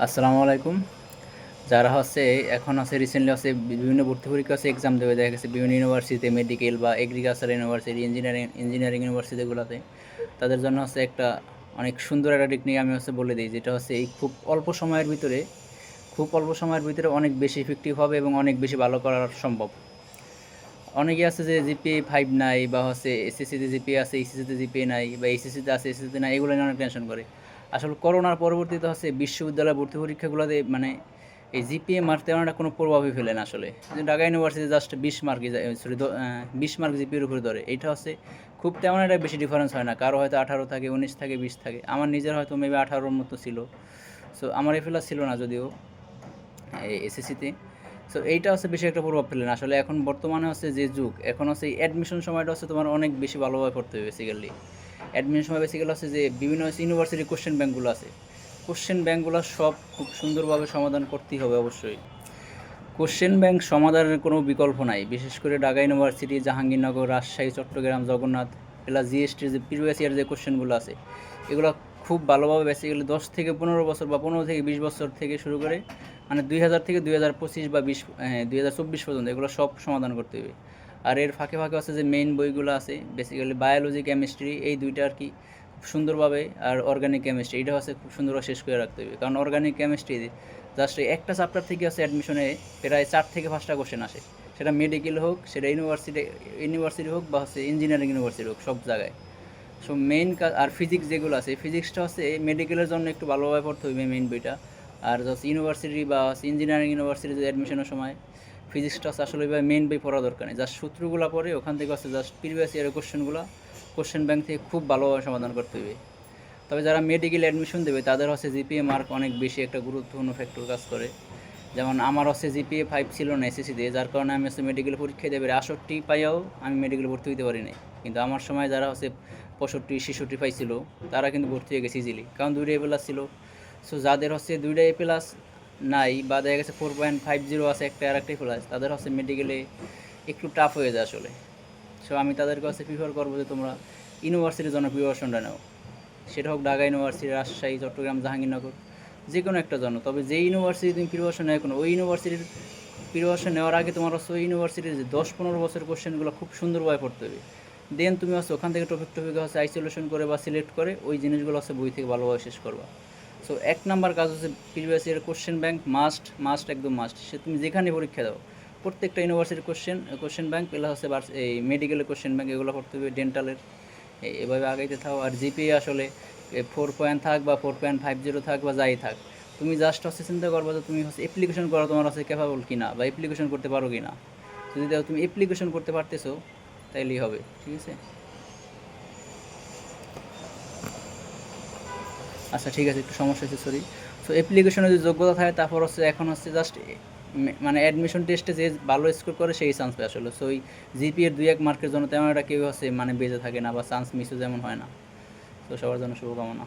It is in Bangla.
আসসালামু আলাইকুম। যারা হচ্ছে এখন আছে রিসেন্টলি হচ্ছে বিভিন্ন ভর্তি পরীক্ষা হচ্ছে এক্সাম দেবে, দেখা গেছে বিভিন্ন ইউনিভার্সিটিতে, মেডিকেল বা এগ্রিকালচার ইউনিভার্সিটি, ইঞ্জিনিয়ারিং ইউনিভার্সিটিগুলোতে, তাদের জন্য হচ্ছে একটা অনেক সুন্দর একটা টেকনিক আমি হচ্ছে বলে দিই, যেটা হচ্ছে এই খুব অল্প সময়ের ভিতরে অনেক বেশি ইফেক্টিভ হবে এবং অনেক বেশি ভালো করা সম্ভব। অনেকে আছে যে জিপিএ 5 নাই, বা হচ্ছে এসএসসিতে জিপিএ আছে, এইচএসসিতে জিপিএ নাই, বা এইচএসসিতে আছে এসএসসিতে নাই, এগুলো নিয়ে অনেক টেনশন করে। আসলে করোনার পরবর্তীতে হচ্ছে বিশ্ববিদ্যালয় ভর্তি পরীক্ষাগুলোতে মানে এই জিপিএ মার্ক তেমন একটা কোনো প্রভাবই ফেলে না আসলে। যে ঢাকা ইউনিভার্সিটি জাস্ট 20 মার্কই, সরি 20 মার্ক জিপিএর উপরে ধরে, এইটা হচ্ছে খুব তেমন একটা বেশি ডিফারেন্স হয় না। কারো হয়তো 18 থাকে, 19 থাকে, 20 থাকে, আমার নিজের হয়তো মেবি 18-র মতো ছিল। সো আমার এ প্লাস ছিল না যদিও এসএসসিতে। সো এইটা হচ্ছে বেশি একটা প্রভাব ফেলে না আসলে। এখন বর্তমানে হচ্ছে যে যুগ, এখন হচ্ছে অ্যাডমিশন সময়টা হচ্ছে তোমার অনেক বেশি ভালোভাবে করতে হবে বেসিক্যালি। অ্যাডমিশন সময় বেসিক্যালি হচ্ছে যে বিভিন্ন ইউনিভার্সিটি কোশ্চেন ব্যাঙ্কগুলো আছে, কোশ্চেন ব্যাঙ্কগুলো সব খুব সুন্দরভাবে সমাধান করতেই হবে অবশ্যই। কোশ্চেন ব্যাংক সমাধানের কোনো বিকল্প নাই, বিশেষ করে ঢাকা ইউনিভার্সিটি, জাহাঙ্গীরনগর, রাজশাহী, চট্টগ্রাম, জগন্নাথ, প্লাস জিএসটির যে প্রিভিয়াস ইয়ার যে কোশ্চেনগুলো আছে, এগুলো খুব ভালোভাবে বেসিক্যালি 10 থেকে 15 বছর বা 15 থেকে 20 বছর থেকে শুরু করে মানে 2000 থেকে 2025 বা 2024 পর্যন্ত এগুলো সব সমাধান করতে হবে। আর এর ফাঁকে ফাঁকে আছে যে মেইন বইগুলো আছে, বেসিক্যালি বায়োলজি, কেমিস্ট্রি, এই দুইটা আর কি খুব সুন্দরভাবে, আর অর্গানিক কেমিস্ট্রি এটা হচ্ছে খুব সুন্দরভাবে শেষ করে রাখতে হবে। কারণ অর্গানিক কেমিস্ট্রি জাস্ট একটা চ্যাপ্টার থেকে আছে অ্যাডমিশনে প্রায় 4 থেকে 5টা কোশ্চেন আসে, সেটা মেডিকেল হোক, সেটা ইউনিভার্সিটি হোক, বা হচ্ছে ইঞ্জিনিয়ারিং ইউনিভার্সিটি হোক, সব জায়গায়। সো মেইন কাজ, আর ফিজিক্স যেগুলো আছে, ফিজিক্সটা হচ্ছে মেডিকেলের জন্য একটু ভালোভাবে পড়তে হবে মেইন বইটা। আর জাস্ট ইউনিভার্সিটি বা ইঞ্জিনিয়ারিং ইউনিভার্সিটিতে অ্যাডমিশনের সময় ফিজিক্সটা হচ্ছে আসলে মেইন বই পড়া দরকার নেই, জাস্ট সূত্রগুলো পড়ে ওখান থেকে হচ্ছে জাস্ট প্রিভিয়াস ইয়ারের কোশ্চেনগুলো কোশ্চেন ব্যাংক থেকে খুব ভালোভাবে সমাধান করতে হবে। তবে যারা মেডিকেল অ্যাডমিশন দেবে তাদের হচ্ছে জিপিএ মার্ক অনেক বেশি একটা গুরুত্বপূর্ণ ফ্যাক্টর কাজ করে। যেমন আমার হচ্ছে জিপিএ 5 ছিল না এসএসসিতে, যার কারণে আমি হচ্ছে মেডিকেল পরীক্ষা দেবে 68 পাইয়াও আমি মেডিকেল ভর্তি হতে পারি নাই। কিন্তু আমার সময় যারা হচ্ছে 65-66 পাইছিল, তারা কিন্তু ভর্তি হয়ে গেছে ইজিলি, কারণ দুইটা এ প্লাস ছিল। সো যাদের হচ্ছে দুইটা এ প্লাস নাই, বা দেখা গেছে 4.50 আছে একটা আর একটাই প্লাস, তাদের হচ্ছে মেডিকেলে একটু টাফ হয়ে যায় আসলে। সো আমি তাদেরকে হচ্ছে প্রিফার করবো যে তোমরা ইউনিভার্সিটির জন্য প্রিপারেশনটা নাও, সেটা হোক ঢাকা ইউনিভার্সিটি, রাজশাহী, চট্টগ্রাম, জাহাঙ্গীরনগর, যে কোনো একটা জন্য। তবে যে ইউনিভার্সিটি তুমি প্রিপারেশন নেয় কোনো, ওই ইউনিভার্সিটির প্রিপারেশন নেওয়ার আগে তোমার হচ্ছে ওই ইউনিভার্সিটির যে 10-15 বছর কোশ্চেনগুলো খুব সুন্দরভাবে পড়তে হবে। দেন তুমি হচ্ছে ওখান থেকে টপিক টপিক হচ্ছে আইসোলেশন করে বা সিলেক্ট করে ওই জিনিসগুলো হচ্ছে বই থেকে ভালোভাবে শেষ করবা। সো 1 নাম্বার কাজ হচ্ছে previous year question bank must, must একদম মাস্ট। সে তুমি যেখানে পরীক্ষা দাও প্রত্যেকটা ইউনিভার্সিটির কোশ্চেন ব্যাংক প্লাস হচ্ছে এই মেডিকেলের কোশ্চেন ব্যাংক, এগুলো পড়তে হবে, ডেন্টালের, এভাবে আগাইতে থাও। আর জিপিএ আসলে 4 পয়েন্ট থাক বা 4.50 থাক বা যাই থাক, তুমি জাস্ট হচ্ছে চিন্তা করবো যে তুমি হচ্ছে অ্যাপ্লিকেশন করা তোমার হচ্ছে ক্যাপাবল কিনা, বা অ্যাপ্লিকেশন করতে পারো কিনা। যদি দেখো তুমি অ্যাপ্লিকেশন করতে পারতেছো, তাইলেই হবে, ঠিক আছে। আচ্ছা ঠিক আছে, একটু সমস্যা হচ্ছে, সরি। সো অ্যাপ্লিকেশনে যদি যোগ্যতা থাকে, তারপর হচ্ছে এখন হচ্ছে জাস্ট মানে অ্যাডমিশন টেস্টে যে ভালো স্কোর করে সেই চান্স পায় আসলে। সো ওই জিপিএর 2-1 মার্কের জন্য তেমন একটা কেউ হচ্ছে মানে বেঁচে থাকে না, বা চান্স মিসও যেমন হয় না। তো সবার জন্য শুভকামনা।